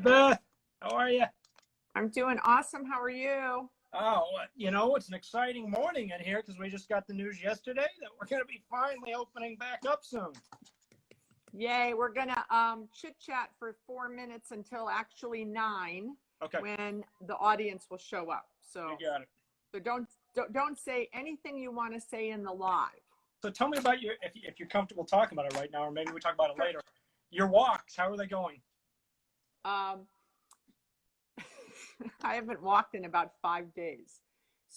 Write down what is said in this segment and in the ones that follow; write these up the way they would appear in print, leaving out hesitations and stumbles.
Beth. How are you? I'm doing awesome. How are you? Oh, it's an exciting morning in here because we just got the news yesterday that we're going to be finally opening back up soon. Yay, we're gonna chit chat for 4 minutes until actually 9, Okay. when the audience will show up. So You got it. So don't say anything you want to say in the live. So tell me about if you're comfortable talking about it right now, or maybe we talk about it later. Your walks, how are they going? I haven't walked in about 5 days.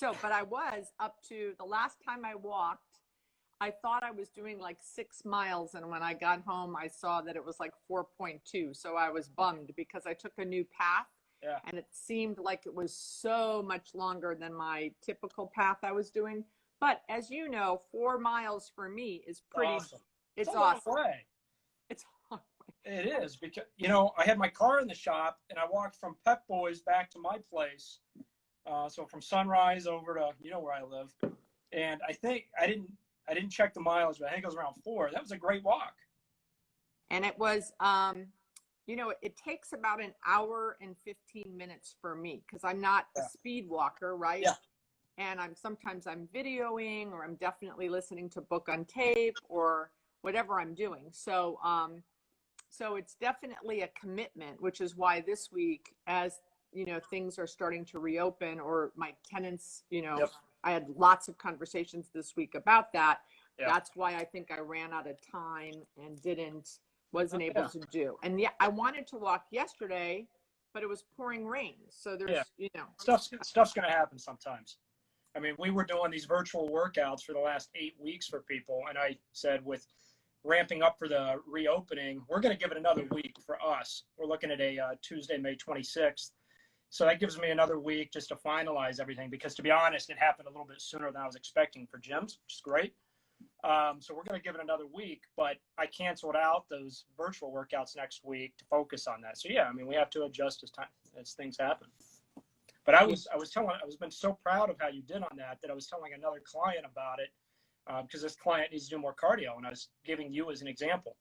But I was up to the last time I walked, I thought I was doing like 6 miles. And when I got home, I saw that it was like 4.2. So I was bummed because I took a new path. Yeah. And it seemed like it was so much longer than my typical path I was doing. But as you know, 4 miles for me is pretty, Awesome. it's a awesome. Long way. It's a long way. It is because, I had my car in the shop and I walked from Pep Boys back to my place. So from Sunrise over to, where I live. And I think I didn't check the mileage, but I think it was around 4. That was a great walk. And it was, it takes about an hour and 15 minutes for me because I'm not a speed walker, right? Yeah. And sometimes I'm videoing, or I'm definitely listening to book on tape or whatever I'm doing. So it's definitely a commitment, which is why this week, as things are starting to reopen, or my tenants, Yep. I had lots of conversations this week about that. Yeah. That's why I think I ran out of time and wasn't able to do. And yeah, I wanted to walk yesterday, but it was pouring rain. So there's, stuff's going to happen sometimes. I mean, we were doing these virtual workouts for the last 8 weeks for people. And I said, with ramping up for the reopening, we're going to give it another week for us. We're looking at a Tuesday, May 26th. So that gives me another week just to finalize everything, because to be honest, it happened a little bit sooner than I was expecting for gyms, which is great. So we're going to give it another week, but I canceled out those virtual workouts next week to focus on that. So yeah, I mean, we have to adjust as things happen. But I was been so proud of how you did on that I was telling another client about it, because this client needs to do more cardio, and I was giving you as an example.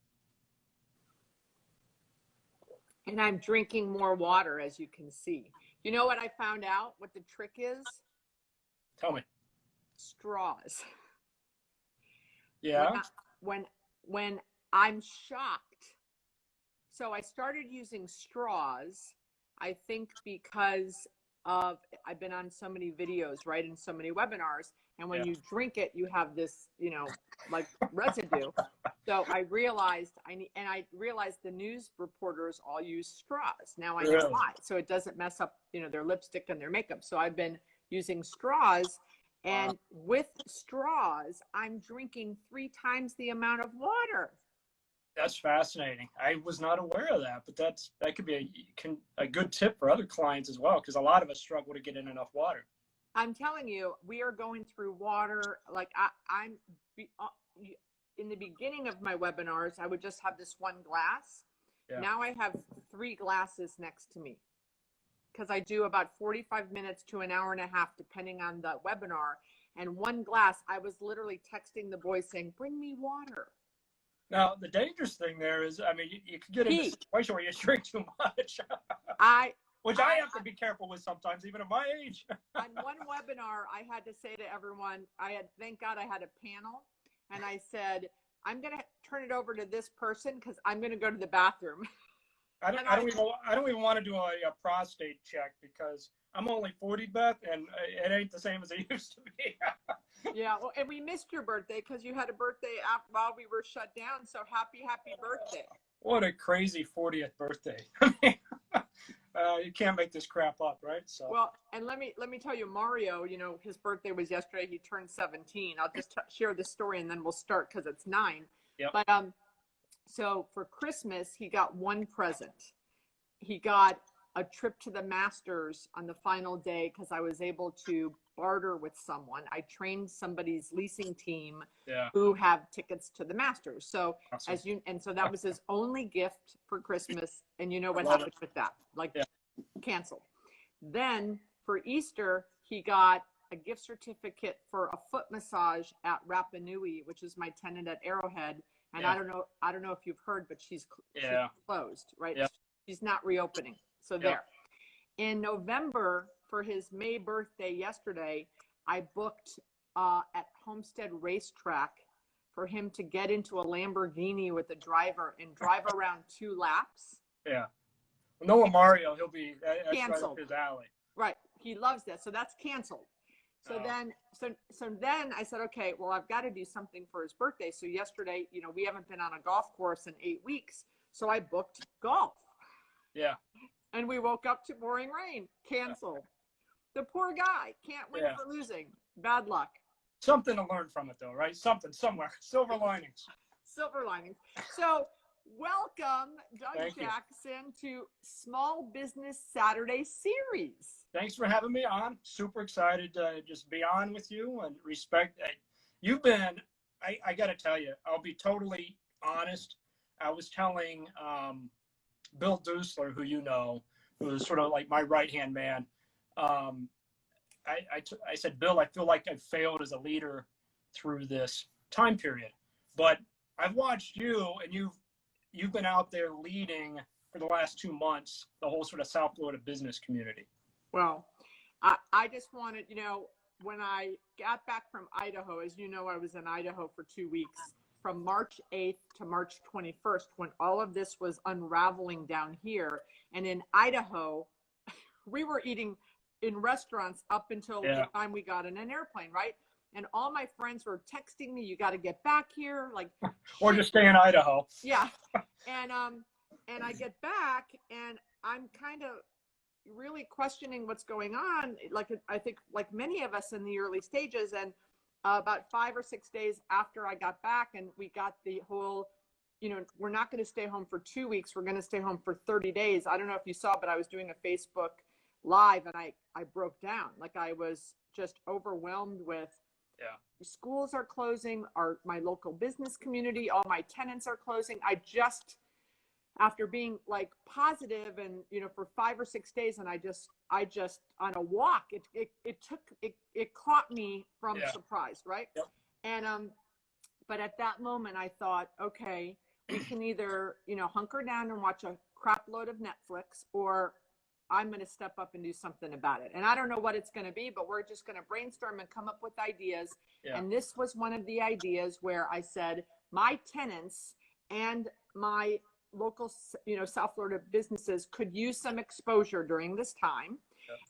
And I'm drinking more water, as you can see. You know what I found out? What the trick is? Tell me. Straws. Yeah. When I'm shocked. So I started using straws, I think because I've been on so many videos, right, and so many webinars, and when you drink it, you have this, like residue. So I realized I realized the news reporters all use straws. Now I know why. So it doesn't mess up, their lipstick and their makeup. So I've been using straws, and with straws, I'm drinking 3 times the amount of water. That's fascinating. I was not aware of that, but that could be a good tip for other clients as well, because a lot of us struggle to get in enough water. I'm telling you, we are going through water. Like I'm in the beginning of my webinars, I would just have this 1 glass. Yeah. Now I have 3 glasses next to me, because I do about 45 minutes to an hour and a half, depending on the webinar. And 1 glass, I was literally texting the boys saying, "Bring me water." Now, the dangerous thing there is, I mean, you could get in a situation where you drink too much. Which I have to be careful with sometimes, even at my age. On one webinar, I had to say to everyone, thank God I had a panel. And I said, I'm going to turn it over to this person because I'm going to go to the bathroom. I don't even want to do a prostate check, because I'm only 40, Beth, and it ain't the same as it used to be. Yeah, well, and we missed your birthday because you had a birthday while we were shut down. So happy birthday! What a crazy 40th birthday! You can't make this crap up, right? So well, and let me tell you, Mario. His birthday was yesterday. He turned 17. I'll just share the story and then we'll start because it's 9. Yep. But so for Christmas, he got 1 present. He got a trip to the Masters on the final day because I was able to barter with someone. I trained somebody's leasing team who have tickets to the Masters. So awesome. So that was his only gift for Christmas. And you know what happened with that? Canceled. Then for Easter, he got a gift certificate for a foot massage at Rapa Nui, which is my tenant at Arrowhead. And I don't know if you've heard, but she's closed, right? Yeah. She's not reopening. So there. In November, for his May birthday yesterday, I booked at Homestead Racetrack for him to get into a Lamborghini with the driver and drive around 2 laps. Yeah. Noah Mario, he'll be, that's Canceled. right up his alley. Right. He loves that. So that's canceled. So then I said, okay, well, I've got to do something for his birthday. So yesterday, we haven't been on a golf course in 8 weeks. So I booked golf. Yeah. And we woke up to pouring rain. Canceled. The poor guy can't win for losing. Bad luck. Something to learn from it, though, right? Something, somewhere. Silver linings. Silver linings. So welcome, Doug Thank Jackson, to Small Business Saturday Series. Thanks for having me on. Super excited to just be on with you and respect. You've been, I got to tell you, I'll be totally honest. I was telling Bill Dusler, who you know, who is sort of like my right-hand man. I said, Bill, I feel like I failed as a leader through this time period. But I've watched you, and you've been out there leading for the last 2 months the whole sort of South Florida business community. Well, I just wanted, when I got back from Idaho, as you know, I was in Idaho for 2 weeks, from March 8th to March 21st, when all of this was unraveling down here. And in Idaho, we were eating in restaurants up until the time we got in an airplane, right? And all my friends were texting me, you got to get back here. Like, or just stay in Idaho. Yeah. And I get back and I'm kind of really questioning what's going on. Like, I think like many of us in the early stages, and about 5 or 6 days after I got back and we got the whole, we're not going to stay home for 2 weeks. We're going to stay home for 30 days. I don't know if you saw, but I was doing a Facebook Live and I broke down. Like, I was just overwhelmed with, schools are closing, my local business community, all my tenants are closing. I just, after being like positive and, for 5 or 6 days, and I just on a walk, it caught me from surprise. Right. Yep. And, but at that moment I thought, okay, we can either, hunker down and watch a crap load of Netflix, or I'm going to step up and do something about it. And I don't know what it's going to be, but we're just going to brainstorm and come up with ideas. Yeah. And this was one of the ideas where I said, my tenants and my local, South Florida businesses could use some exposure during this time.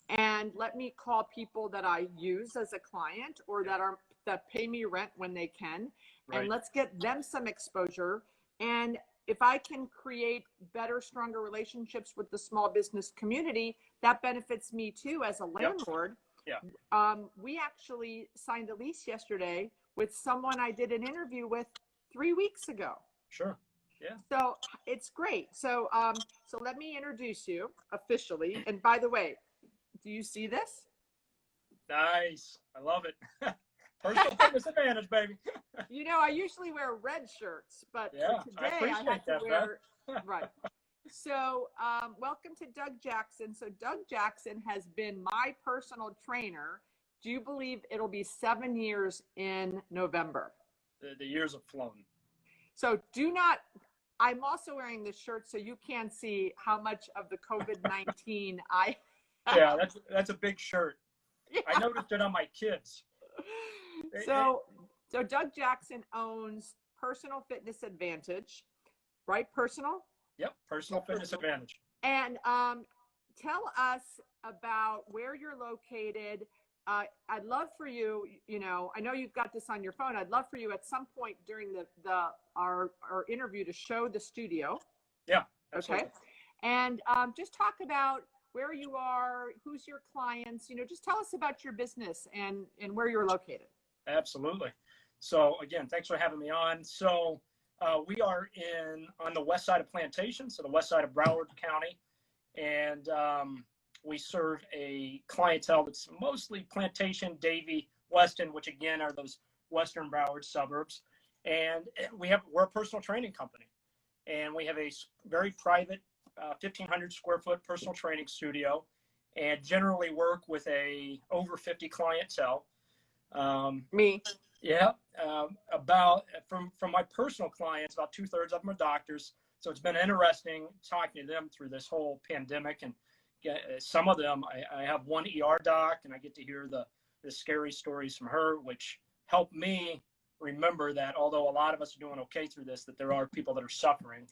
Yeah. And let me call people that I use as a client, or that pay me rent when they can. Right. And let's get them some exposure. And if I can create better, stronger relationships with the small business community, that benefits me too as a landlord. Yep. Yeah. We actually signed a lease yesterday with someone I did an interview with 3 weeks ago. Sure. Yeah. So it's great. So so let me introduce you officially. And by the way, do you see this? Nice. I love it. Personal fitness advantage, baby. I usually wear red shirts, but today I have to wear right. So welcome to Doug Jackson. So Doug Jackson has been my personal trainer. Do you believe it'll be 7 years in November? The years have flown. So I'm also wearing this shirt so you can't see how much of the COVID-19 I have. Yeah, that's a big shirt. Yeah. I noticed it on my kids. So Doug Jackson owns Personal Fitness Advantage, right? Personal? Yep, Personal Fitness Advantage. And tell us about where you're located. I'd love for you, I know you've got this on your phone. I'd love for you at some point during our interview to show the studio. Yeah. Absolutely. Okay. And just talk about where you are, who's your clients, just tell us about your business and where you're located. Absolutely. So again, thanks for having me on. So we are on the west side of Plantation, so the west side of Broward County, and we serve a clientele that's mostly Plantation, Davie, Weston, which again are those western Broward suburbs. And we're a personal training company, and we have a very private 1,500 square foot personal training studio, and generally work with over 50 clientele. Me. Yeah. From my personal clients, about 2/3 of them are doctors. So it's been interesting talking to them through this whole pandemic. And some of them, I have one ER doc, and I get to hear the scary stories from her, which help me remember that although a lot of us are doing okay through this, that there are people that are suffering.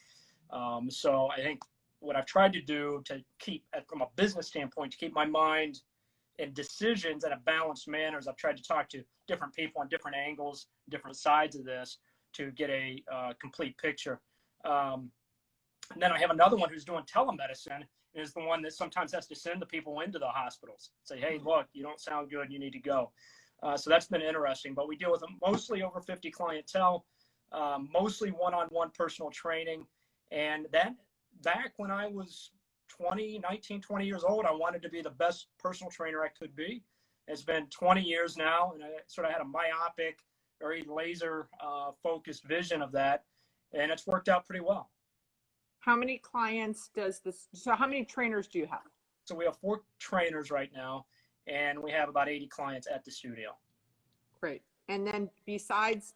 So I think what I've tried to do to keep, from a business standpoint, to keep my mind and decisions in a balanced manner, as I've tried to talk to different people on different angles, different sides of this to get a complete picture. And then I have another one who's doing telemedicine, and is the one that sometimes has to send the people into the hospitals. Say, hey, look, you don't sound good, you need to go. So that's been interesting. But we deal with mostly over 50 clientele, mostly one-on-one personal training. And that back when I was 19, 20 years old, I wanted to be the best personal trainer I could be. It's been 20 years now, and I sort of had a myopic, very laser focused vision of that, and it's worked out pretty well. How many clients does this, so how many trainers do you have? So we have 4 trainers right now, and we have about 80 clients at the studio. Great. And then besides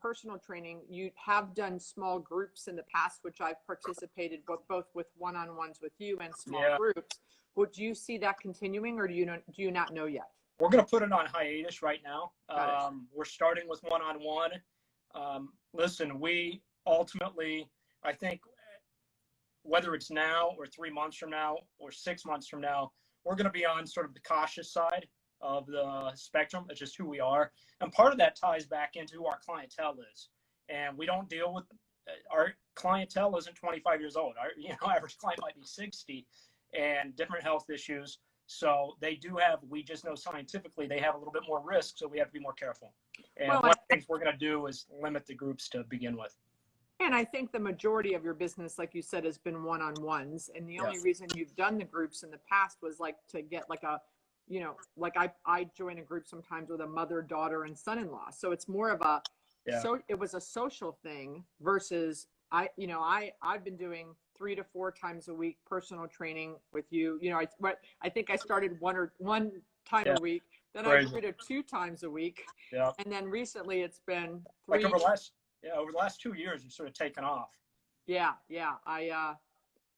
personal training, you have done small groups in the past, which I've participated both with one-on-ones with you and small groups. Would you see that continuing, or do you not know yet? We're going to put it on hiatus right now. We're starting with one-on-one. Listen, we ultimately, I think, whether it's now or 3 months from now or 6 months from now, we're going to be on sort of the cautious side of the spectrum. It's just who we are. And part of that ties back into who our clientele is. And we don't deal with, our clientele isn't 25 years old. Our average client might be 60 and different health issues. So they do have, we just know scientifically they have a little bit more risk. So we have to be more careful. And one of the things we're going to do is limit the groups to begin with. And I think the majority of your business, like you said, has been one-on-ones. And the only reason you've done the groups in the past was like to get like a, like I join a group sometimes with a mother, daughter, and son-in-law. So it's more of a, so it was a social thing versus I've been doing 3 to 4 times a week personal training with you. I think I started one time a week, then I grew to 2 times a week. Yeah. And then recently it's been 3. Like over the last 2 years, you've sort of taken off. Yeah.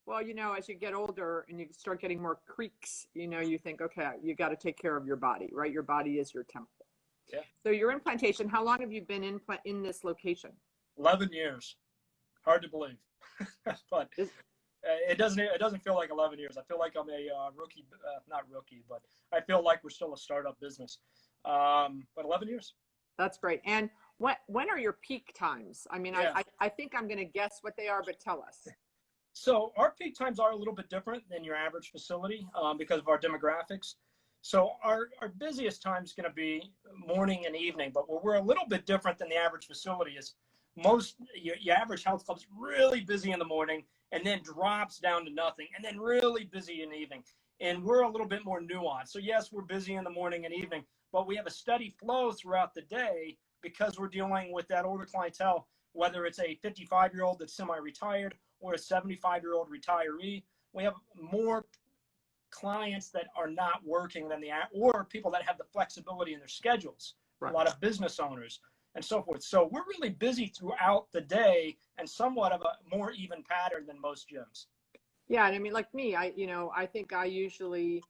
Well, as you get older and you start getting more creaks, you think, okay, you got to take care of your body, right? Your body is your temple. Yeah. So you're in Plantation. How long have you been in this location? 11 years. Hard to believe, but it doesn't feel like 11 years. I feel like I'm a rookie, not rookie, but I feel like we're still a startup business. But 11 years. That's great. And when are your peak times? I mean, I think I'm going to guess what they are, but tell us. So our peak times are a little bit different than your average facility because of our demographics. So our busiest time is going to be morning and evening, but where we're a little bit different than the average facility is your average health club is really busy in the morning and then drops down to nothing and then really busy in the evening. And we're a little bit more nuanced. So yes, we're busy in the morning and evening, but we have a steady flow throughout the day because we're dealing with that older clientele, whether it's a 55-year-old that's semi-retired or a 75-year-old retiree. We have more clients that are not working than or people that have the flexibility in their schedules, right. A lot of business owners and so forth. So we're really busy throughout the day and somewhat of a more even pattern than most gyms. Yeah. And I mean, like me, I think I usually,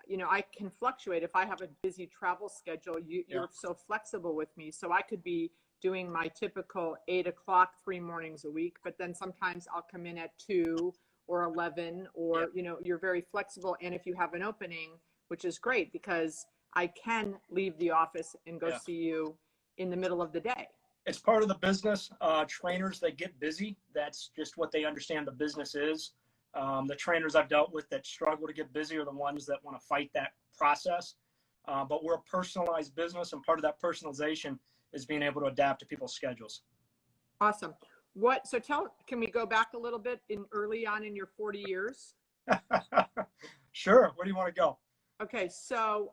I can fluctuate. If I have a busy travel schedule, you're so flexible with me. So I could be doing my typical 8 o'clock 3 mornings a week, but then sometimes I'll come in at 2 or 11 or, you're very flexible. And if you have an opening, which is great because I can leave the office and go see you in the middle of the day. It's part of the business. Trainers, they get busy. That's just what they understand the business is. The trainers I've dealt with that struggle to get busy are the ones that want to fight that process. But we're a personalized business, and part of that personalization is being able to adapt to people's schedules. Awesome. Can we go back a little bit early on in your 40 years? Sure. Where do you want to go? Okay. So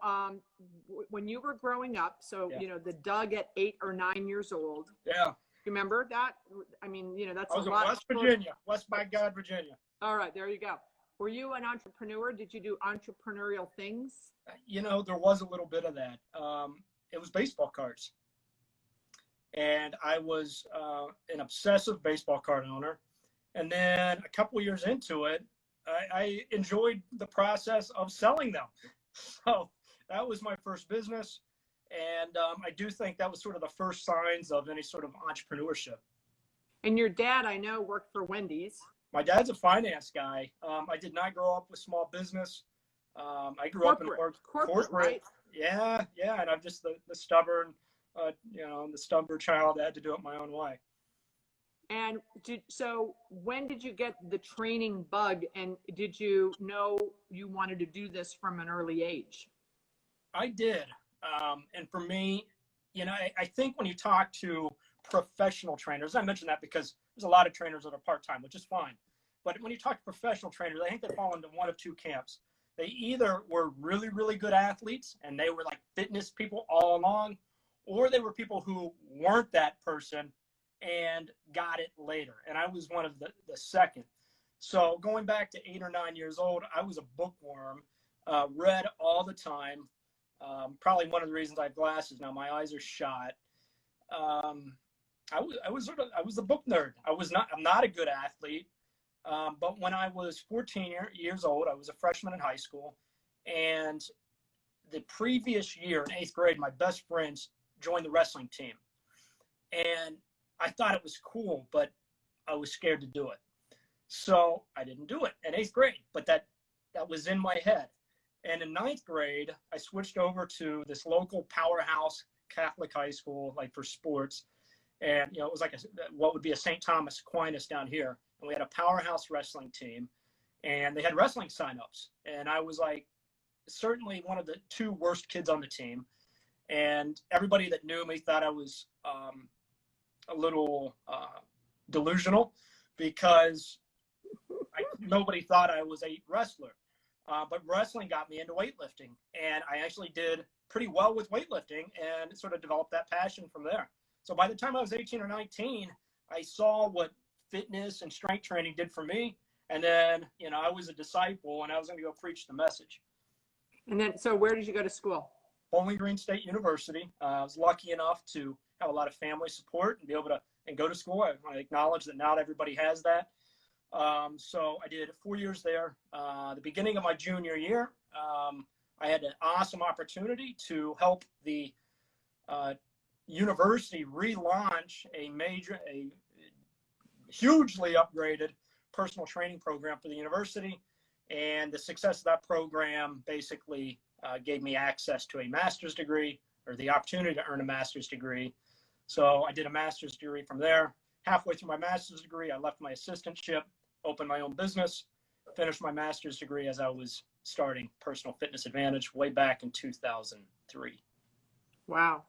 when you were growing up, the Doug at 8 or 9 years old. Yeah. You remember that? I mean, that's I was in West Virginia, West by God, Virginia. All right. There you go. Were you an entrepreneur? Did you do entrepreneurial things? There was a little bit of that. It was baseball cards. And I was an obsessive baseball card owner. And then a couple of years into it, I enjoyed the process of selling them. So that was my first business. And I do think that was sort of the first signs of any sort of entrepreneurship. And your dad, I know, worked for Wendy's. My dad's a finance guy. I did not grow up with small business. I grew up in corporate. Right? Yeah, yeah. And I'm just the stubborn, the stubborn child that had to do it my own way. And so when did you get the training bug, and did you know you wanted to do this from an early age? I did. And for me, I think when you talk to professional trainers, I mention that because there's a lot of trainers that are part-time, which is fine. But when you talk to professional trainers, I think they fall into one of two camps. They either were really, really good athletes and they were like fitness people all along, or they were people who weren't that person and got it later. And I was one of the second. So going back to 8 or 9 years old, I was a bookworm, read all the time. Probably one of the reasons I have glasses now. My eyes are shot. I was a book nerd. I'm not a good athlete. But when I was 14 years old, I was a freshman in high school. And the previous year in 8th grade, my best friends joined the wrestling team. And I thought it was cool, but I was scared to do it. So I didn't do it in 8th grade, but that was in my head. And in 9th grade, I switched over to this local powerhouse Catholic high school, like for sports. And, it was like what would be a St. Thomas Aquinas down here. And we had a powerhouse wrestling team, and they had wrestling signups. And I was like, certainly one of the 2 worst kids on the team. And everybody that knew me thought I was a little delusional because nobody thought I was a wrestler. But wrestling got me into weightlifting, and I actually did pretty well with weightlifting and sort of developed that passion from there. So by the time I was 18 or 19, I saw what fitness and strength training did for me. And then, I was a disciple and I was going to go preach the message. And then, so where did you go to school? Bowling Green State University. I was lucky enough to have a lot of family support and be able to go to school. I acknowledge that not everybody has that. So I did 4 years there. The beginning of my junior year, I had an awesome opportunity to help the university relaunch a hugely upgraded personal training program for the university. And the success of that program basically gave me access to a master's degree, or the opportunity to earn a master's degree. So I did a master's degree from there. Halfway through my master's degree, I left my assistantship, opened my own business, finished my master's degree as I was starting Personal Fitness Advantage way back in 2003. Wow.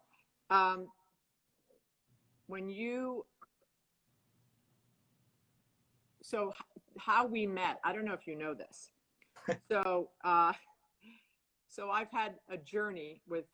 So how we met, I don't know if you know this. So I've had a journey with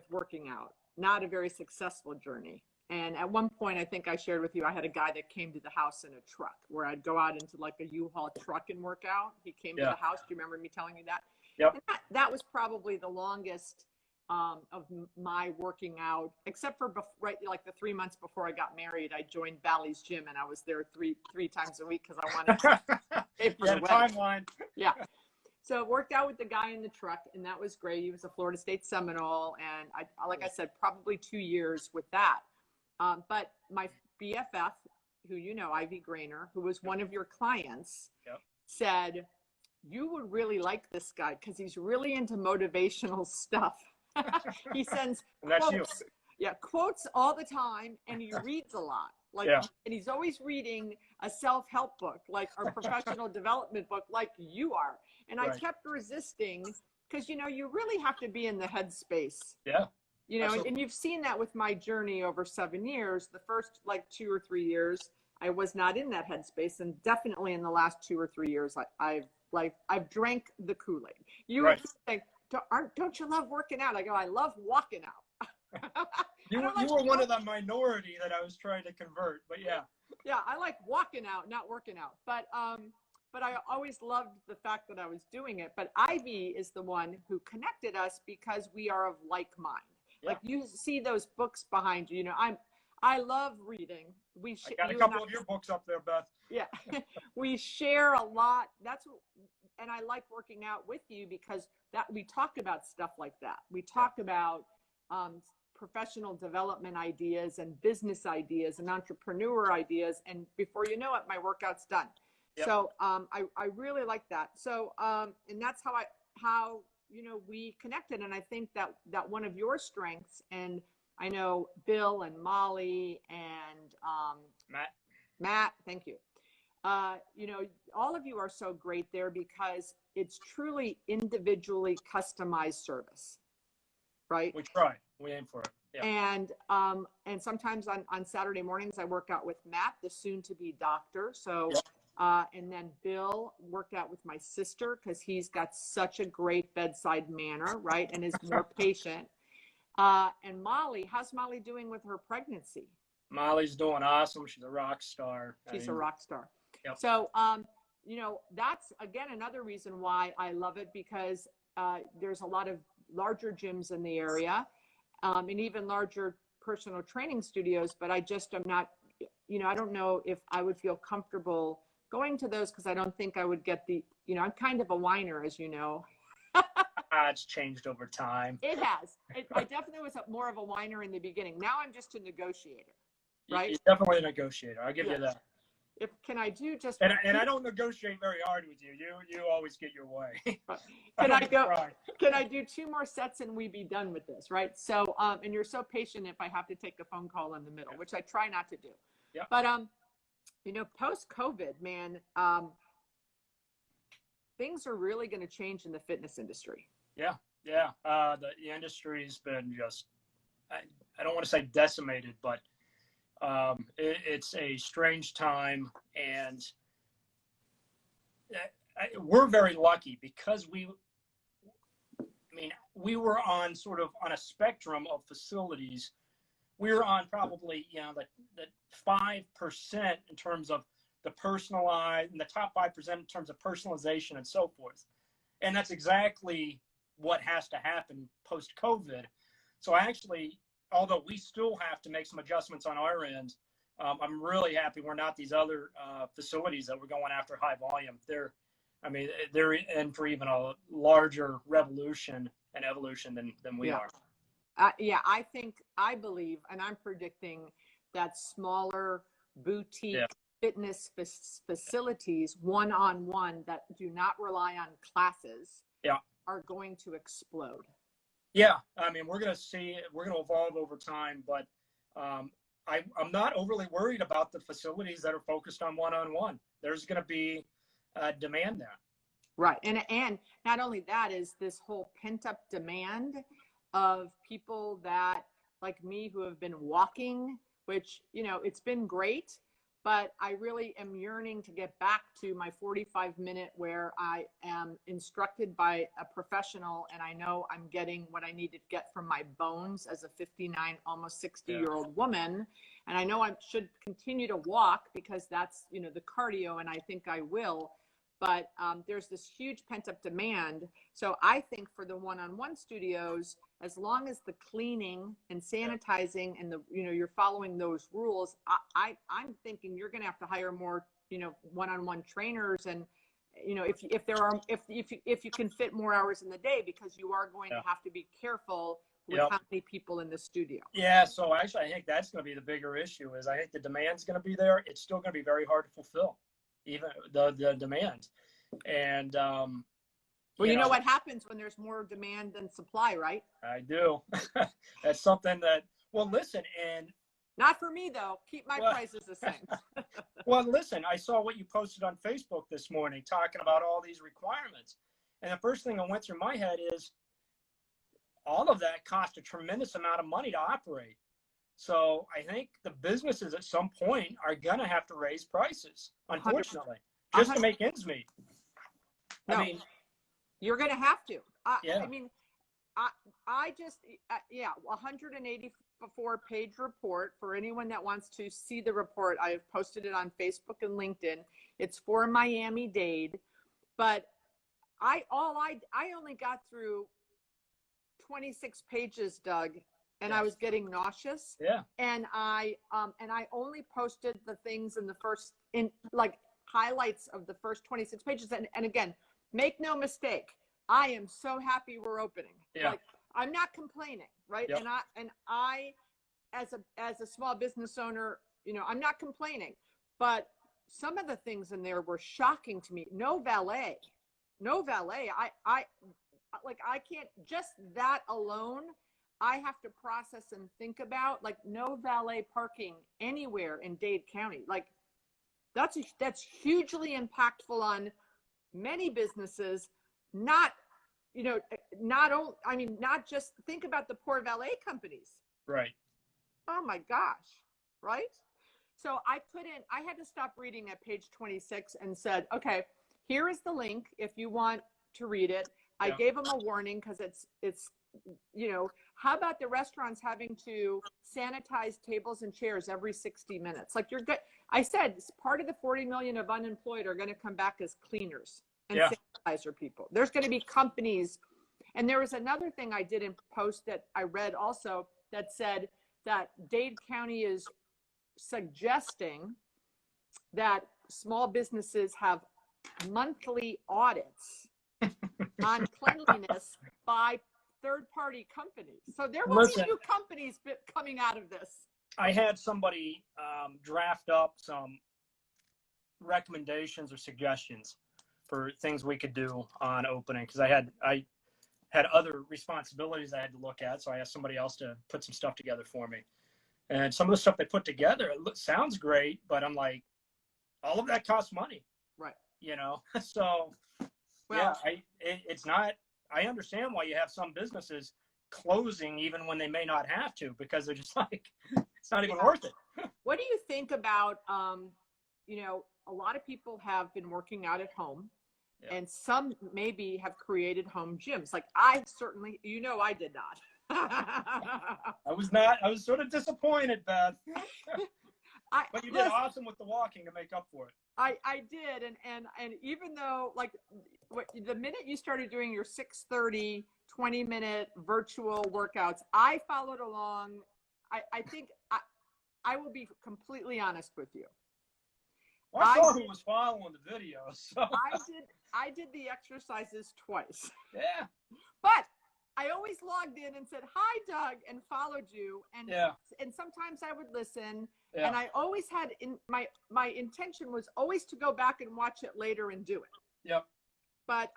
working out, not a very successful journey. And at one point, I think I shared with you, I had a guy that came to the house in a truck where I'd go out into like a U-Haul truck and work out. He came to the house. Do you remember me telling you that? Yep. And that was probably the longest of my working out, except for like the 3 months before I got married. I joined Bally's gym and I was there three times a week because I wanted to pay for the timeline. Yeah. So I worked out with the guy in the truck, and that was great. He was a Florida State Seminole, and like I said, probably 2 years with that. But my BFF, who Ivy Grainer, who was one of your clients, said, you would really like this guy because he's really into motivational stuff. He sends quotes all the time, and he reads a lot. And he's always reading a self-help book, like a professional development book, like you are. And I kept resisting because, you really have to be in the headspace. Yeah. And you've seen that with my journey over 7 years. The first 2 or 3 years, I was not in that headspace. And definitely in the last 2 or 3 years, I've drank the Kool-Aid. You were saying, don't you love working out? I go, I love walking out. You were one of the minority that I was trying to convert, but yeah. Yeah, I like walking out, not working out. But I always loved the fact that I was doing it. But Ivy is the one who connected us because we are of like mind. Yeah. Like you see those books behind you. I love reading. I got a couple of your books up there, Beth. Yeah, we share a lot. And I like working out with you because we talk about stuff like that. We talk about professional development ideas and business ideas and entrepreneur ideas. And before you know it, my workout's done. Yep. So I really like that. So and that's how we connected. And I think that one of your strengths, and I know Bill and Molly and Matt, thank you. All of you are so great there because it's truly individually customized service, right? We try. We aim for it. Yeah. And sometimes on Saturday mornings I work out with Matt, the soon-to-be doctor. So, and then Bill worked out with my sister because he's got such a great bedside manner, right? And is more patient. And Molly, how's Molly doing with her pregnancy? Molly's doing awesome. She's a rock star. She's a rock star. Yep. So, that's, again, another reason why I love it, because there's a lot of larger gyms in the area and even larger personal training studios, but I just am not, I don't know if I would feel comfortable going to those because I don't think I would get I'm kind of a whiner, as you know. It's changed over time. It has. I definitely was more of a whiner in the beginning. Now I'm just a negotiator, right? You're definitely a negotiator. I'll give you that. Can I do just? And I don't negotiate very hard with you. You always get your way. Can I do 2 more sets and we be done with this, right? So, and you're so patient if I have to take a phone call in the middle, which I try not to do. Yeah. But post-COVID, man, things are really going to change in the fitness industry. Yeah. The industry's been just, I don't want to say decimated, but it's a strange time, and we're very lucky because we were on sort of on a spectrum of facilities. We were on probably, the 5% in terms of the personalized, and the top 5% in terms of personalization and so forth. And that's exactly what has to happen post-COVID. So actually, although we still have to make some adjustments on our end, I'm really happy we're not these other facilities that we're going after high volume. They're in for even a larger revolution and evolution than we are. I believe, and I'm predicting that smaller boutique fitness facilities, one-on-one, that do not rely on classes, are going to explode. Yeah, we're going to evolve over time, but I'm not overly worried about the facilities that are focused on one-on-one. There's going to be demand there. Right, and not only that, is this whole pent-up demand of people that, like me, who have been walking, which, it's been great, but I really am yearning to get back to my 45-minute where I am instructed by a professional and I know I'm getting what I need to get from my bones as a 59, almost 60-year-old woman. And I know I should continue to walk because that's, the cardio, and I think I will. But there's this huge pent-up demand. So I think for the one-on-one studios, as long as the cleaning and sanitizing and you're following those rules, I'm thinking you're going to have to hire more, one-on-one trainers, and if you can fit more hours in the day, because you are going to have to be careful with how many people in the studio. Yeah. So actually, I think that's going to be the bigger issue. Is I think the demand's going to be there. It's still going to be very hard to fulfill, even the demand. And you know what happens when there's more demand than supply, right? I do. That's something that, listen, and not for me though. Keep my prices the same. Well, listen, I saw what you posted on Facebook this morning talking about all these requirements. And the first thing that went through my head is all of that costs a tremendous amount of money to operate. So I think the businesses at some point are going to have to raise prices, unfortunately, 100%. Just to make ends meet. No, you're going to have to. I just, 184-page report for anyone that wants to see the report. I have posted it on Facebook and LinkedIn. It's for Miami-Dade, but I only got through 26 pages, Doug, and I was getting nauseous. Yeah. And I only posted the things in like highlights of the first 26 pages. And again, make no mistake, I am so happy we're opening. Yeah. Like, I'm not complaining, right? Yep. And I as a small business owner, I'm not complaining, but some of the things in there were shocking to me. No valet. I can't, just that alone, I have to process and think about, like, no valet parking anywhere in Dade County. Like, that's hugely impactful on many businesses. Not just think about the poor valet companies. Right. Oh my gosh. Right. So I had to stop reading at page 26 and said, okay, here is the link if you want to read it. I gave them a warning because it's how about the restaurants having to sanitize tables and chairs every 60 minutes? Like, you're good. I said part of the 40 million of unemployed are going to come back as cleaners and sanitizer people. There's going to be companies. And there was another thing I did in post that I read also that said that Dade County is suggesting that small businesses have monthly audits on cleanliness by third-party companies. So there will be new companies coming out of this. I had somebody draft up some recommendations or suggestions for things we could do on opening, because I had other responsibilities I had to look at, so I asked somebody else to put some stuff together for me. And some of the stuff they put together, sounds great, but I'm like, all of that costs money. Right. So, it's not, I understand why you have some businesses closing even when they may not have to, because they're just like, it's not even worth it. What do you think about, a lot of people have been working out at home, and some maybe have created home gyms. Like, I certainly, I did not. I was sort of disappointed, Beth. But you did awesome with the walking to make up for it. I did, and even though, like, the minute you started doing your 6:30 20-minute virtual workouts, I followed along. I think I will be completely honest with you. Well, I saw who was following the video. So I did the exercises twice. Yeah. But I always logged in and said, "Hi, Doug," and followed you. And sometimes I would listen. Yeah. And I always had my intention was always to go back and watch it later and do it. Yep. But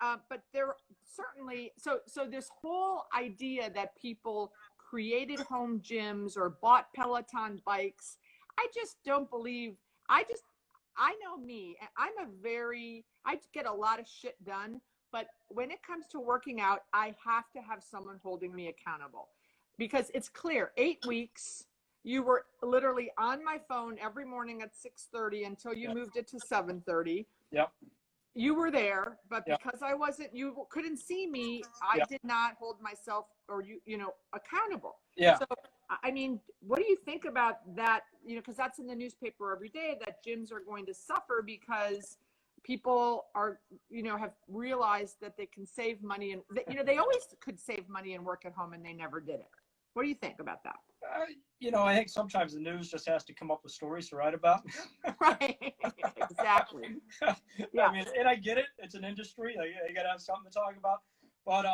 there certainly, so this whole idea that people created home gyms or bought Peloton bikes, I just don't believe. I know me. I get a lot of shit done. But when it comes to working out, I have to have someone holding me accountable, because it's clear 8 weeks. You were literally on my phone every morning at 6:30 until you moved it to 7:30. Yep. You were there, but because you couldn't see me, I did not hold myself or accountable. Yeah. So, I mean, what do you think about that? Because that's in the newspaper every day, that gyms are going to suffer because people are, have realized that they can save money, and they always could save money and work at home, and they never did it. What do you think about that? I think sometimes the news just has to come up with stories to write about. Right. Exactly. Yeah. I mean, and I get it. It's an industry. You got to have something to talk about. But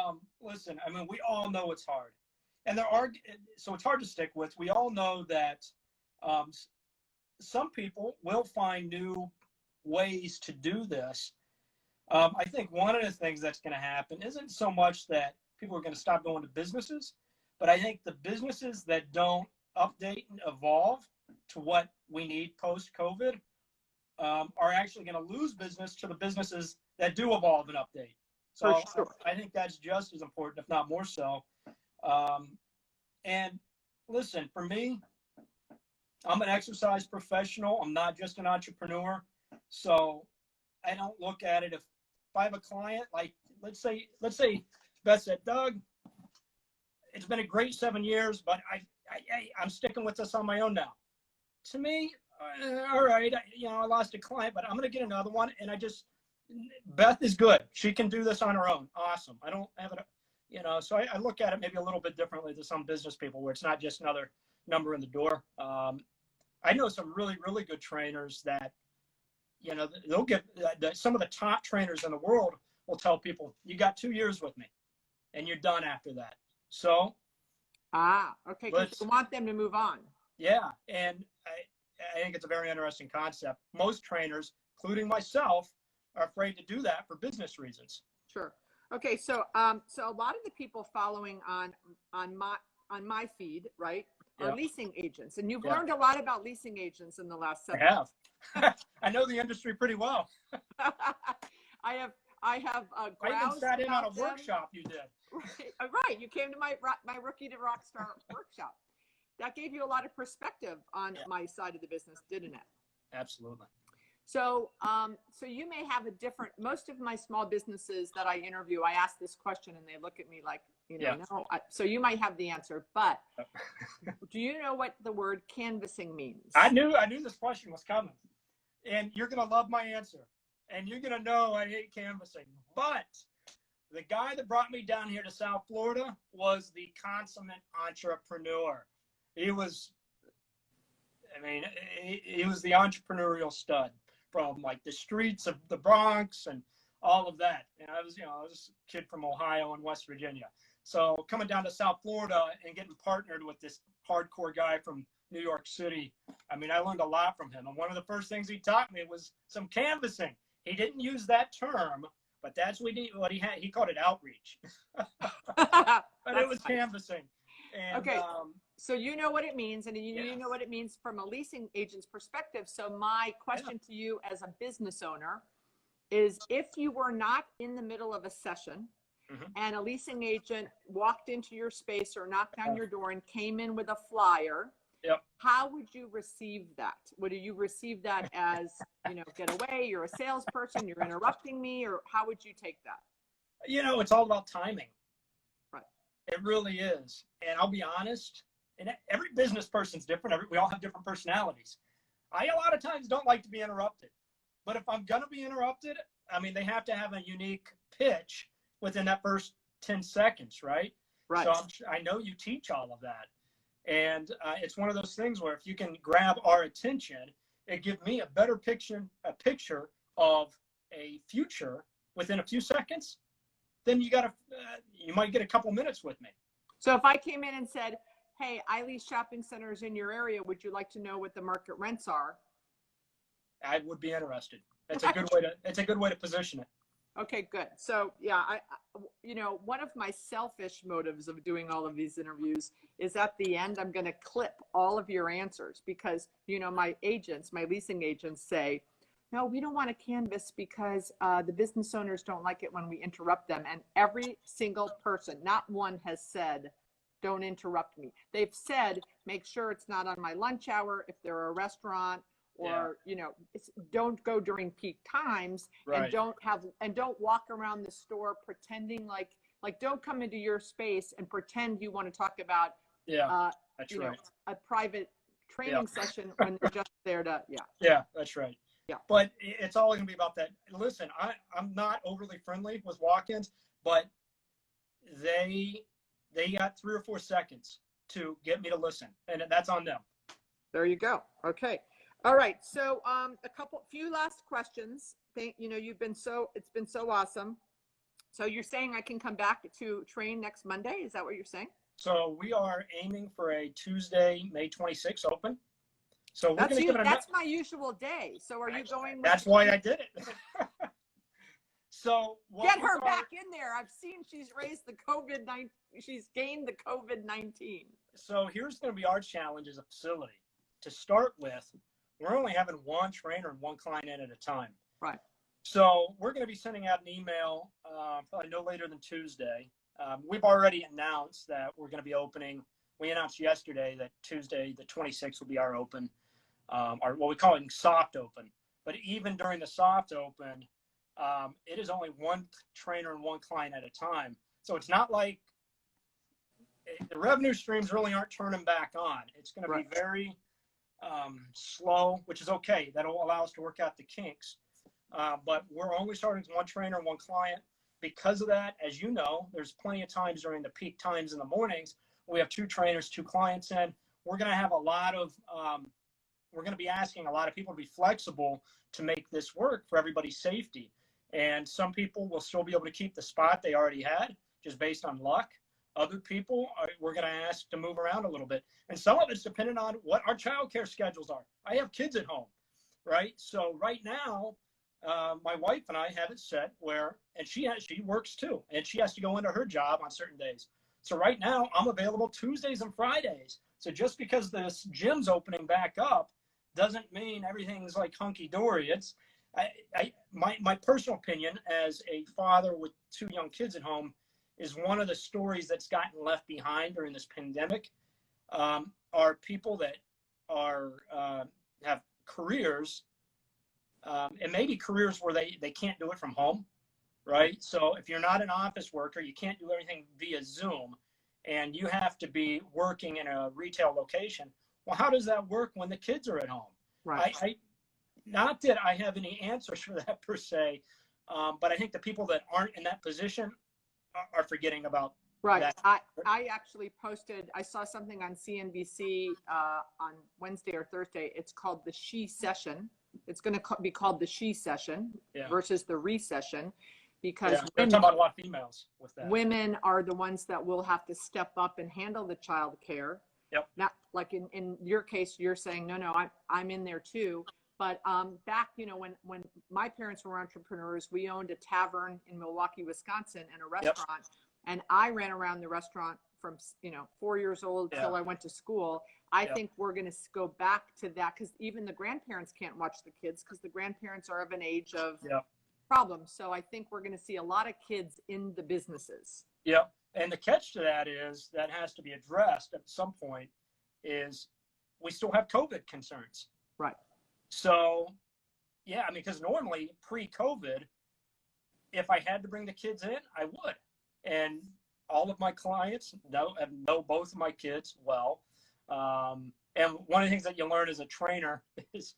listen, I mean, we all know it's hard. And so it's hard to stick with. We all know that some people will find new ways to do this. I think one of the things that's going to happen isn't so much that people are going to stop going to businesses, but I think the businesses that don't update and evolve to what we need post-COVID are actually going to lose business to the businesses that do evolve and update. So sure. I think that's just as important, if not more so. And listen, for me, I'm an exercise professional. I'm not just an entrepreneur. So I don't look at it if I have a client, like let's say Beth said, "Doug, it's been a great 7 years, but I'm sticking with this on my own now." To me, all right, I lost a client, but I'm going to get another one. And Beth is good. She can do this on her own. Awesome. I don't have So I look at it maybe a little bit differently to some business people, where it's not just another number in the door. I know some really, really good trainers that, they'll give some of the top trainers in the world will tell people, you got 2 years with me and you're done after that. So, okay, because you want them to move on. Yeah, and I think it's a very interesting concept. Most trainers, including myself, are afraid to do that for business reasons. Sure. Okay, so so a lot of the people following on my feed, right, are leasing agents, and you've learned a lot about leasing agents in the last 7 months. I have. I know the industry pretty well. I have I even sat in on a workshop you did. Right. You came to my Rookie to Rockstar workshop. That gave you a lot of perspective on my side of the business, didn't it? Absolutely. So, so you may have a different, most of my small businesses that I interview, I ask this question and they look at me like, no. So you might have the answer, but do you know what the word canvassing means? I knew this question was coming, and you're going to love my answer, and you're going to know I hate canvassing. But the guy that brought me down here to South Florida was the consummate entrepreneur. He was the entrepreneurial stud from like the streets of the Bronx and all of that. And I was a kid from Ohio and West Virginia. So coming down to South Florida and getting partnered with this hardcore guy from New York City, I learned a lot from him. And one of the first things he taught me was some canvassing. He didn't use that term, but that's what he had. He called it outreach. But it was canvassing. And, okay. So you know what it means, and you know what it means from a leasing agent's perspective. So my question to you as a business owner is, if you were not in the middle of a session and a leasing agent walked into your space or knocked on your door and came in with a flyer, how would you receive that? Would you receive that as, get away, you're a salesperson, you're interrupting me, or how would you take that? It's all about timing. Right. It really is. And I'll be honest, and every business person's different. We all have different personalities. I, a lot of times, don't like to be interrupted. But if I'm going to be interrupted, they have to have a unique pitch within that first 10 seconds, right? Right. So I know you teach all of that. And it's one of those things where if you can grab our attention, it gives me a better picture of a future within a few seconds. Then you might get a couple minutes with me. So if I came in and said, hey, I lease shopping centers in your area, would you like to know what the market rents are? I would be interested. It's a good way to position it. Okay, good. So yeah, one of my selfish motives of doing all of these interviews is at the end, I'm going to clip all of your answers because, my leasing agents say, no, we don't want to canvas because the business owners don't like it when we interrupt them. And every single person, not one, has said, don't interrupt me. They've said, make sure it's not on my lunch hour if they're a restaurant, or don't go during peak times, and don't walk around the store pretending like don't come into your space and pretend you want to talk about a private training session when they're just there to that's right. Yeah. But it's all going to be about that. Listen, I'm not overly friendly with walk-ins, but they got 3 or 4 seconds to get me to listen, and that's on them. There you go. Okay. All right. So few last questions. It's been so awesome. So you're saying I can come back to train next Monday? Is that what you're saying? So we are aiming for a Tuesday, May 26th open. So that's my usual day. So are you going? That's why I did it. So get her back in there. I've seen she's raised the COVID-19. She's gained the COVID-19. So here's going to be our challenge as a facility. To start with, we're only having one trainer and one client in at a time. Right. So we're going to be sending out an email probably no later than Tuesday. We've already announced that we're going to be opening. We announced yesterday that Tuesday, the 26th, will be our open, what we call it soft open. But even during the soft open, it is only one trainer and one client at a time. So it's not like the revenue streams really aren't turning back on. It's going to be very slow, which is okay. That'll allow us to work out the kinks. But we're only starting with one trainer and one client. because of that, as you know, there's plenty of times during the peak times in the mornings, we have 2 trainers, 2 clients in. We're going to have a lot of, we're going to be asking a lot of people to be flexible to make this work for everybody's safety. And some people will still be able to keep the spot they already had just based on luck. Other people, we're going to ask to move around a little bit. And some of it's dependent on what our childcare schedules are. I have kids at home, right? So right now, my wife and I have it set where, and she works too, and she has to go into her job on certain days. So right now, I'm available Tuesdays and Fridays. So just because this gym's opening back up doesn't mean everything's like hunky-dory. It's my personal opinion as a father with 2 young kids at home is one of the stories that's gotten left behind during this pandemic are people that are have careers and maybe careers where they can't do it from home, right? So if you're not an office worker, you can't do everything via Zoom and you have to be working in a retail location. Well, how does that work when the kids are at home? Right. Not that I have any answers for that per se, but I think the people that aren't in that position are forgetting about that. I actually posted, I saw something on CNBC on Wednesday or Thursday. It's called the She Session. It's going to be called the She Session versus the Recession, because we're talking about a lot of females with that. Women are the ones that will have to step up and handle the child care. Yep. Not like in your case, you're saying, no, I'm in there too. But back, when my parents were entrepreneurs, we owned a tavern in Milwaukee, Wisconsin, and a restaurant. Yep. And I ran around the restaurant from 4 years old till I went to school. I think we're going to go back to that, because even the grandparents can't watch the kids because the grandparents are of an age of problems. So I think we're going to see a lot of kids in the businesses. Yeah. And the catch to that is that has to be addressed at some point is we still have COVID concerns. Right. So, yeah, I mean, because normally pre-COVID, if I had to bring the kids in, I would. And all of my clients know both of my kids well. And one of the things that you learn as a trainer is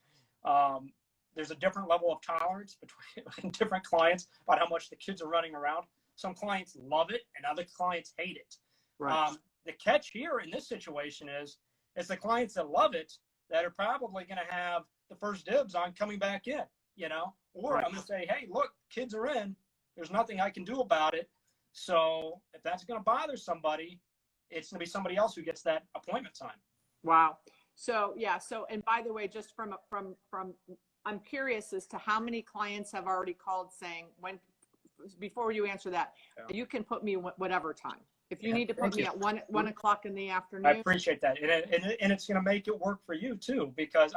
there's a different level of tolerance between different clients about how much the kids are running around. Some clients love it and other clients hate it. Right. The catch here in this situation is it's the clients that love it that are probably going to have the first dibs on coming back in, or I'm going to say, hey, look, kids are in. There's nothing I can do about it. So if that's going to bother somebody, it's going to be somebody else who gets that appointment time. Wow. So, and by the way, just from I'm curious as to how many clients have already called saying before you answer that, you can put me whatever time. If you need to put me at 1 o'clock in the afternoon. I appreciate that. And it's going to make it work for you too, because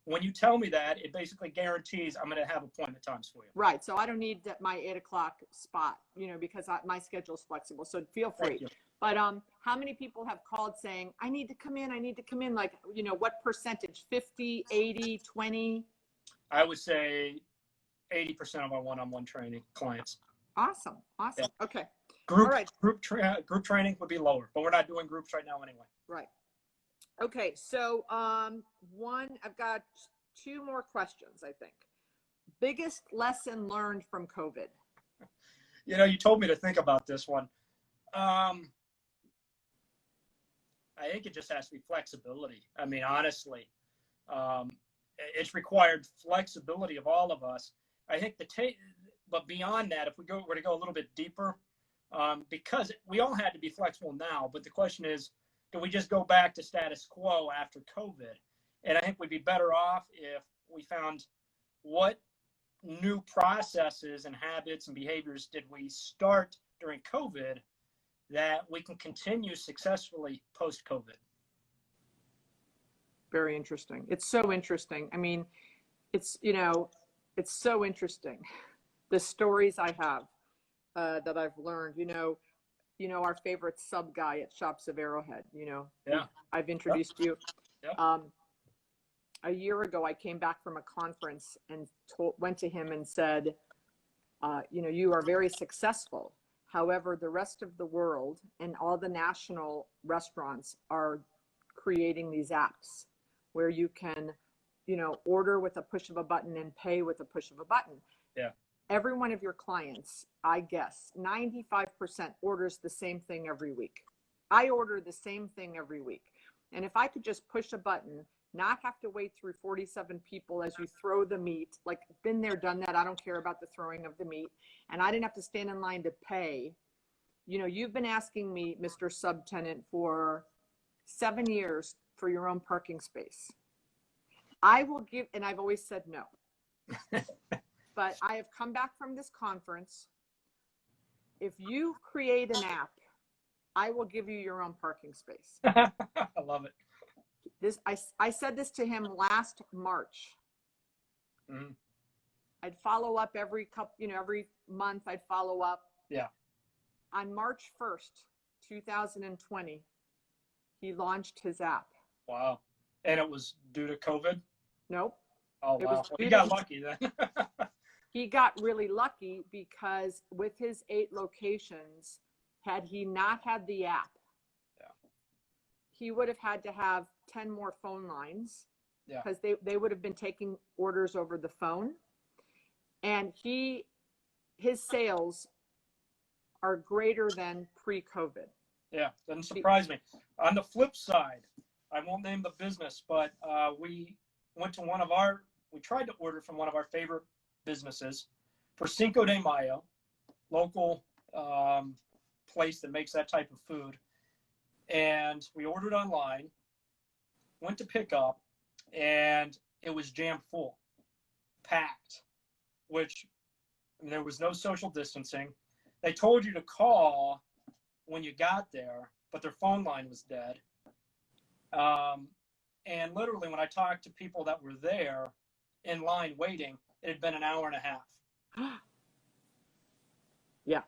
when you tell me that, it basically guarantees I'm going to have appointment times for you. Right. So I don't need my 8 o'clock spot, because my schedule's flexible. So feel free. But how many people have called saying, I need to come in? Like, what percentage? 50, 80, 20? I would say 80% of our one-on-one training clients. Awesome. Yeah. Okay. Group training would be lower, but we're not doing groups right now anyway. Right. Okay. So I've got 2 more questions, I think. Biggest lesson learned from COVID? You told me to think about this one. I think it just has to be flexibility. I mean, honestly, it's required flexibility of all of us. I think but beyond that, if we were to go a little bit deeper, because we all had to be flexible now, but the question is, do we just go back to status quo after COVID? And I think we'd be better off if we found what new processes and habits and behaviors did we start during COVID that we can continue successfully post-COVID. Very interesting. It's so interesting. I mean, it's so interesting. The stories I have that I've learned, our favorite sub guy at Shops of Arrowhead, I've introduced you. Yeah. A year ago, I came back from a conference and went to him and said, you are very successful. However, the rest of the world and all the national restaurants are creating these apps where you can, order with a push of a button and pay with a push of a button. Yeah. every one of your clients, I guess, 95% orders the same thing every week. I order the same thing every week. And if I could just push a button, not have to wait through 47 people as you throw the meat, like been there, done that. I don't care about the throwing of the meat. And I didn't have to stand in line to pay. You know, you've been asking me, Mr. Subtenant, for 7 years for your own parking space. I will give, and I've always said no. But I have come back from this conference. If you create an app, I will give you your own parking space. I love it. This I said this to him last March. Mm-hmm. I'd follow up every every month I'd follow up. Yeah. On March 1st, 2020, he launched his app. Wow. And it was due to COVID? Nope. Oh, wow. Well, he got lucky then. He got really lucky because with his 8 locations, had he not had the app, he would have had to have 10 more phone lines because they would have been taking orders over the phone. And his sales are greater than pre-COVID. Yeah, doesn't surprise me. On the flip side, I won't name the business, but we went to we tried to order from one of our favorite businesses for Cinco de Mayo, local place that makes that type of food. And we ordered online, went to pick up, and it was jam full, packed, which there was no social distancing. They told you to call when you got there, but their phone line was dead. And literally when I talked to people that were there in line waiting, it had been an hour and a half. Yeah.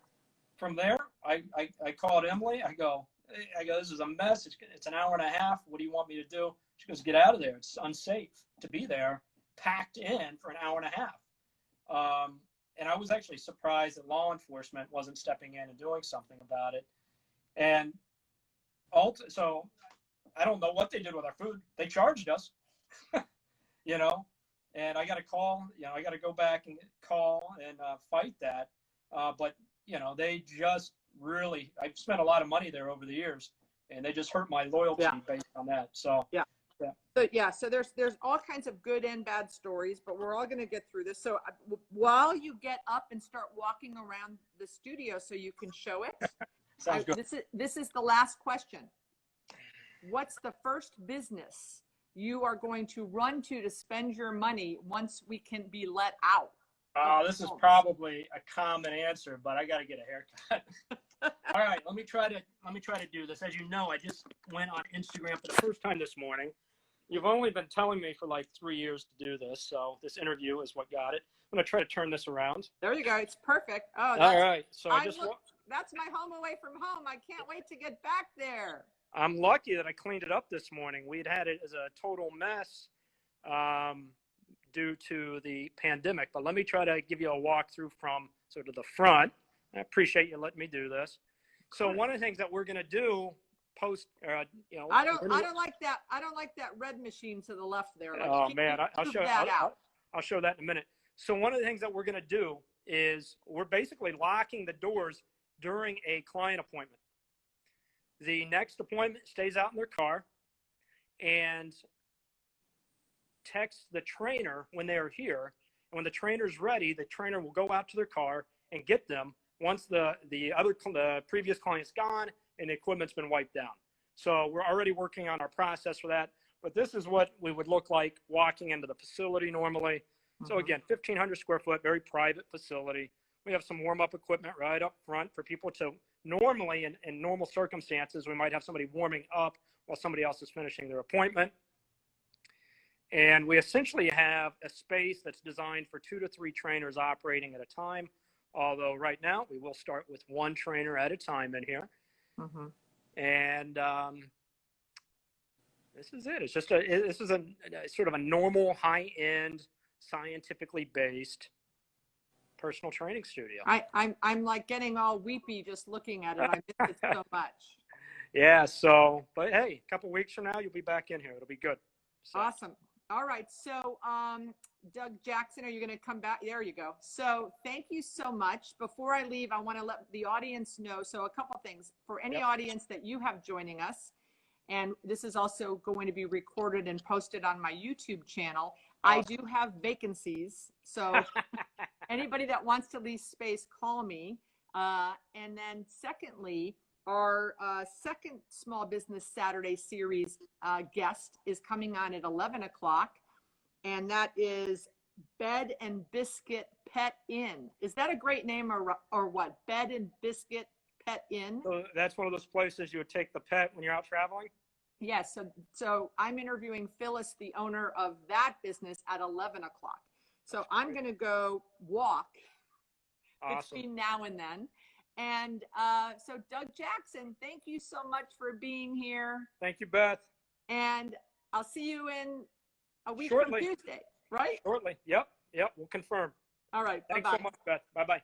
From there, I called Emily. I go, this is a mess. It's an hour and a half. What do you want me to do? She goes, get out of there. It's unsafe to be there packed in for an hour and a half. And I was actually surprised that law enforcement wasn't stepping in and doing something about it. And so I don't know what they did with our food. They charged us, and I got to call, I got to go back and call and fight that. But, they just really, I've spent a lot of money there over the years, and they just hurt my loyalty based on that. So, So there's all kinds of good and bad stories, but we're all going to get through this. So while you get up and start walking around the studio so you can show it, sounds good. This is the last question. What's the first business you are going to run to spend your money once we can be let out? This is probably a common answer, but I got to get a haircut. All right, let me try to do this. As you know, I just went on Instagram for the first time this morning. You've only been telling me for like 3 years to do this, so this interview is what got it. I'm going to try to turn this around. There you go. It's perfect. Oh, all right. So that's my home away from home. I can't wait to get back there. I'm lucky that I cleaned it up this morning. We'd had it as a total mess due to the pandemic. But let me try to give you a walkthrough from sort of the front. I appreciate you letting me do this. So one of the things that we're going to do post, I don't like that. I don't like that red machine to the left there. Like, oh man, I'll show that in a minute. So one of the things that we're going to do is we're basically locking the doors during a client appointment. The next appointment stays out in their car and texts the trainer when they are here. And when the trainer's ready, the trainer will go out to their car and get them once the previous client's gone and the equipment's been wiped down. So we're already working on our process for that. But this is what we would look like walking into the facility normally. Mm-hmm. So again, 1,500 square foot, very private facility. We have some warm-up equipment right up front for people to normally, in normal circumstances, we might have somebody warming up while somebody else is finishing their appointment. And we essentially have a space that's designed for 2 to 3 trainers operating at a time. Although right now we will start with 1 trainer at a time in here. Mm-hmm. And this is it. It's just this is a sort of a normal, high-end, scientifically based personal training studio. I'm like getting all weepy just looking at it. I miss it so much. Yeah. So, but hey, a couple weeks from now, you'll be back in here. It'll be good. So. Awesome. All right. So, Doug Jackson, are you going to come back? There you go. So thank you so much. Before I leave, I want to let the audience know. So a couple things for any audience that you have joining us. And this is also going to be recorded and posted on my YouTube channel. Awesome. I do have vacancies. So anybody that wants to lease space, call me. And then secondly, our second Small Business Saturday series guest is coming on at 11 o'clock. And that is Bed and Biscuit Pet Inn. Is that a great name or what? Bed and Biscuit Pet Inn? So that's one of those places you would take the pet when you're out traveling? Yes. So I'm interviewing Phyllis, the owner of that business, at 11 o'clock. So I'm going to go walk between now and then. And so Doug Jackson, thank you so much for being here. Thank you, Beth. And I'll see you in a week Shortly. from Tuesday, right? Shortly. Yep. We'll confirm. All right. Thanks Bye-bye. so much, Beth. Bye-bye.